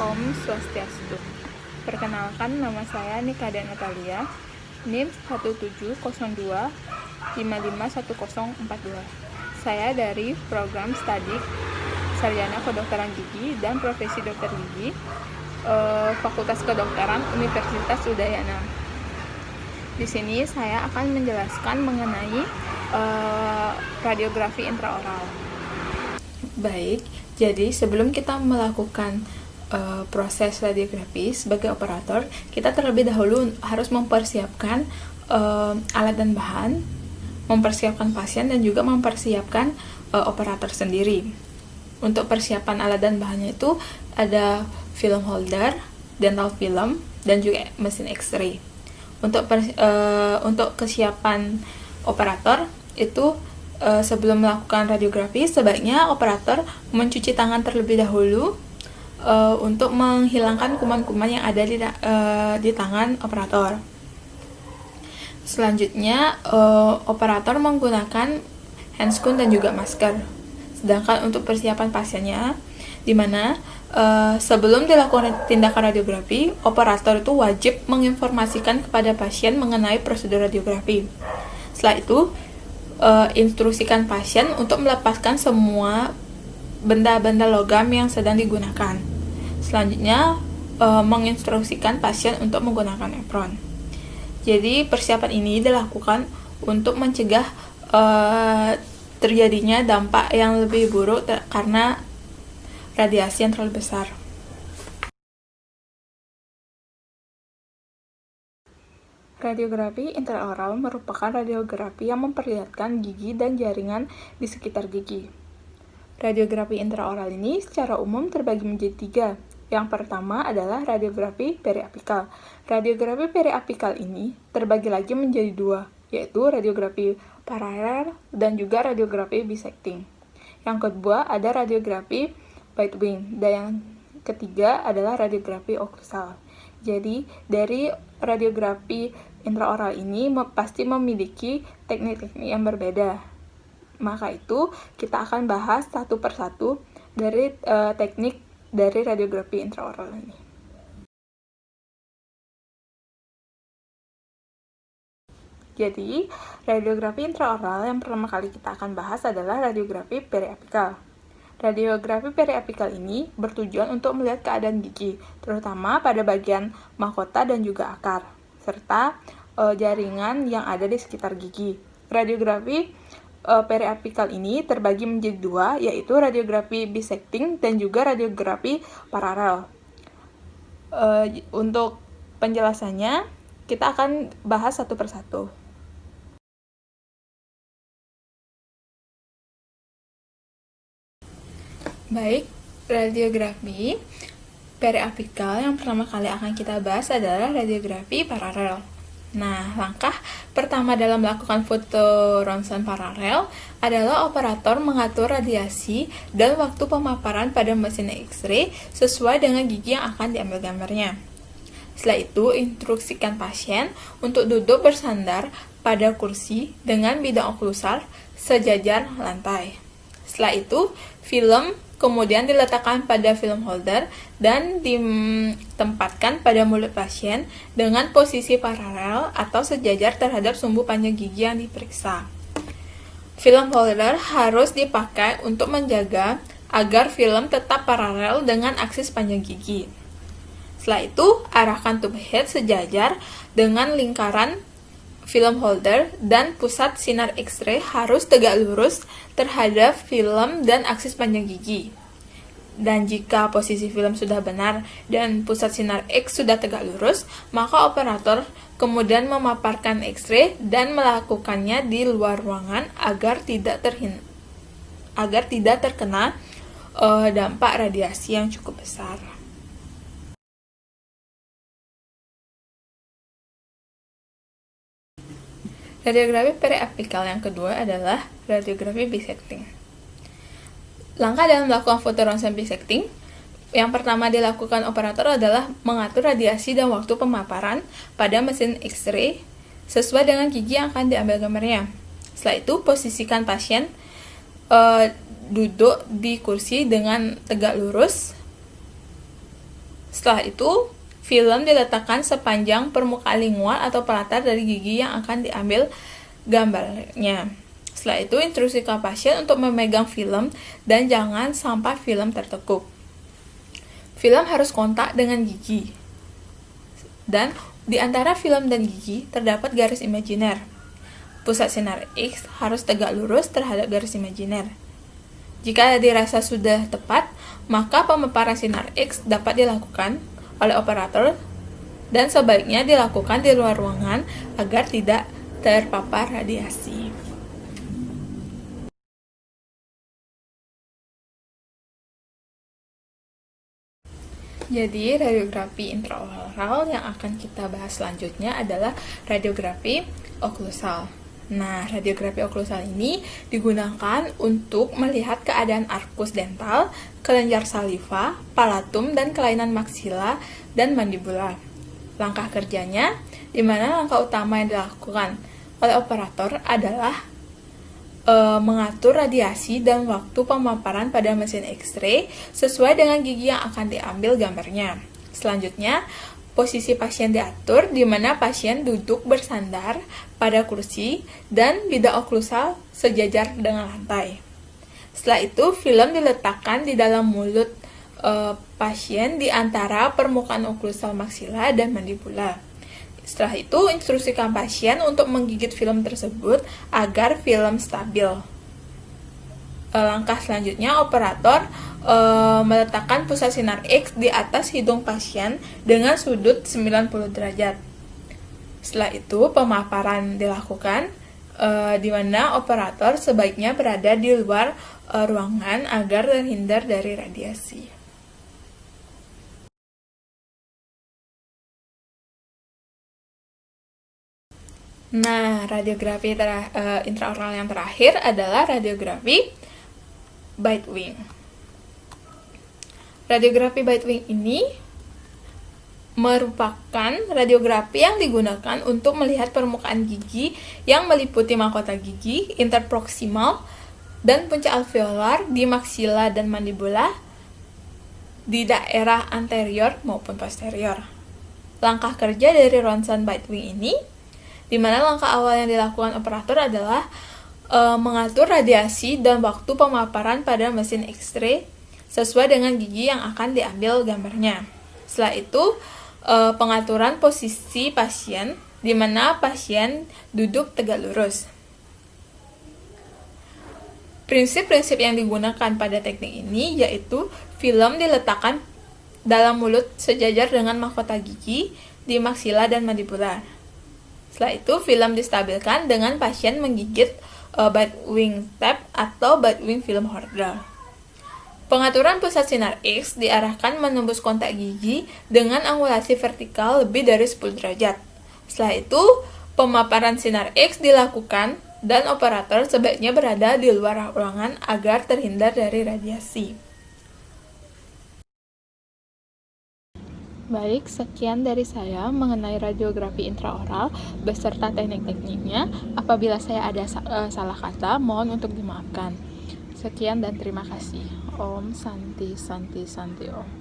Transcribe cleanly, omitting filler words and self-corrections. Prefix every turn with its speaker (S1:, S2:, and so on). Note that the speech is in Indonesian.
S1: Om Swastiastu. Perkenalkan, nama saya Nikada Natalia, NIM 1702551042. Saya dari program studi Sarjana Kedokteran Gigi dan Profesi Dokter Gigi, Fakultas Kedokteran Universitas Udayana. Di sini saya akan menjelaskan mengenai radiografi intraoral. Baik, jadi sebelum kita melakukan proses radiografi sebagai operator, kita terlebih dahulu harus mempersiapkan alat dan bahan, mempersiapkan pasien, dan juga mempersiapkan operator sendiri. Untuk persiapan alat dan bahannya itu ada film holder, dental film, dan juga mesin X-ray. Untuk kesiapan operator itu sebelum melakukan radiografi, sebaiknya operator mencuci tangan terlebih dahulu untuk menghilangkan kuman-kuman yang ada di tangan operator. Selanjutnya, operator menggunakan handscoon dan juga masker. Sedangkan untuk persiapan pasiennya, di mana sebelum dilakukan tindakan radiografi, operator itu wajib menginformasikan kepada pasien mengenai prosedur radiografi. Setelah itu, instruksikan pasien untuk melepaskan semua benda-benda logam yang sedang digunakan. Selanjutnya, menginstruksikan pasien untuk menggunakan apron. Jadi, persiapan ini dilakukan untuk mencegah terjadinya dampak yang lebih buruk karena radiasi yang terlalu besar. Radiografi intraoral merupakan radiografi yang memperlihatkan gigi dan jaringan di sekitar gigi. Radiografi intraoral ini secara umum terbagi menjadi 3. Yang pertama adalah radiografi periapikal. Radiografi periapikal ini terbagi lagi menjadi 2, yaitu radiografi paralel dan juga radiografi bisecting. Yang kedua ada radiografi bite wing, dan yang ketiga adalah radiografi oklusal. Jadi, dari radiografi intraoral ini pasti memiliki teknik-teknik yang berbeda. Maka itu, kita akan bahas satu persatu dari teknik dari radiografi intraoral ini. Jadi, radiografi intraoral yang pertama kali kita akan bahas adalah radiografi periapikal. Radiografi periapikal ini bertujuan untuk melihat keadaan gigi, terutama pada bagian mahkota dan juga akar, serta jaringan yang ada di sekitar gigi. Radiografi periapikal ini terbagi menjadi 2, yaitu radiografi bisecting dan juga radiografi paralel. Untuk penjelasannya, kita akan bahas satu persatu. Baik, radiografi periapikal yang pertama kali akan kita bahas adalah radiografi paralel. Nah, langkah pertama dalam melakukan foto ronsen paralel adalah operator mengatur radiasi dan waktu pemaparan pada mesin X-ray sesuai dengan gigi yang akan diambil gambarnya. Setelah itu, instruksikan pasien untuk duduk bersandar pada kursi dengan bidang oklusal sejajar lantai. Setelah itu, film kemudian diletakkan pada film holder dan ditempatkan pada mulut pasien dengan posisi paralel atau sejajar terhadap sumbu panjang gigi yang diperiksa. Film holder harus dipakai untuk menjaga agar film tetap paralel dengan aksis panjang gigi. Setelah itu, arahkan tube head sejajar dengan lingkaran film holder dan pusat sinar X-ray harus tegak lurus terhadap film dan aksis panjang gigi. Dan jika posisi film sudah benar dan pusat sinar X sudah tegak lurus, maka operator kemudian memaparkan X-ray dan melakukannya di luar ruangan agar tidak terkena dampak radiasi yang cukup besar. Radiografi periapikal yang kedua adalah radiografi bisecting. Langkah dalam melakukan foto ronsen bisecting, yang pertama dilakukan operator adalah mengatur radiasi dan waktu pemaparan pada mesin X-ray sesuai dengan gigi yang akan diambil gambarnya. Setelah itu, posisikan pasien duduk di kursi dengan tegak lurus Setelah itu, film diletakkan sepanjang permukaan lingual atau pelatar dari gigi yang akan diambil gambarnya. Setelah itu, instruksikan pasien untuk memegang film dan jangan sampai film tertekuk. Film harus kontak dengan gigi. Dan di antara film dan gigi terdapat garis imajiner. Pusat sinar X harus tegak lurus terhadap garis imajiner. Jika dirasa sudah tepat, maka pemaparan sinar X dapat dilakukan oleh operator dan sebaiknya dilakukan di luar ruangan agar tidak terpapar radiasi. Jadi, radiografi intraoral yang akan kita bahas selanjutnya adalah radiografi oklusal. Nah, radiografi oklusal ini digunakan untuk melihat keadaan arkus dental, kelenjar saliva, palatum, dan kelainan maksila dan mandibula. Langkah kerjanya, di mana langkah utama yang dilakukan oleh operator adalah mengatur radiasi dan waktu pemaparan pada mesin X-ray sesuai dengan gigi yang akan diambil gambarnya. Selanjutnya, posisi pasien diatur di mana pasien duduk bersandar pada kursi dan bidak oklusal sejajar dengan lantai. Setelah itu, film diletakkan di dalam mulut pasien di antara permukaan oklusal maksila dan mandibula. Setelah itu, instruksikan pasien untuk menggigit film tersebut agar film stabil. Langkah selanjutnya, operator meletakkan pusat sinar X di atas hidung pasien dengan sudut 90 derajat. Setelah itu, pemaparan dilakukan di mana operator sebaiknya berada di luar ruangan agar terhindar dari radiasi. Nah, radiografi intraoral yang terakhir adalah radiografi bite wing. Radiografi bite wing ini merupakan radiografi yang digunakan untuk melihat permukaan gigi yang meliputi mahkota gigi, interproksimal, dan puncak alveolar di maksila dan mandibula di daerah anterior maupun posterior. Langkah kerja dari ronsen bite wing ini, di mana langkah awal yang dilakukan operator adalah mengatur radiasi dan waktu pemaparan pada mesin X-ray sesuai dengan gigi yang akan diambil gambarnya. Setelah itu, pengaturan posisi pasien, di mana pasien duduk tegak lurus. Prinsip-prinsip yang digunakan pada teknik ini yaitu film diletakkan dalam mulut sejajar dengan mahkota gigi di maksila dan mandibula. Setelah itu, film distabilkan dengan pasien menggigit bite wing tap atau bite wing film holder. Pengaturan pusat sinar X diarahkan menembus kontak gigi dengan angulasi vertikal lebih dari 10 derajat. Setelah itu, pemaparan sinar X dilakukan dan operator sebaiknya berada di luar ruangan agar terhindar dari radiasi. Baik, sekian dari saya mengenai radiografi intraoral beserta teknik-tekniknya. Apabila saya ada salah kata, mohon untuk dimaafkan. Sekian dan terima kasih. Om Santi Santi Santi Om.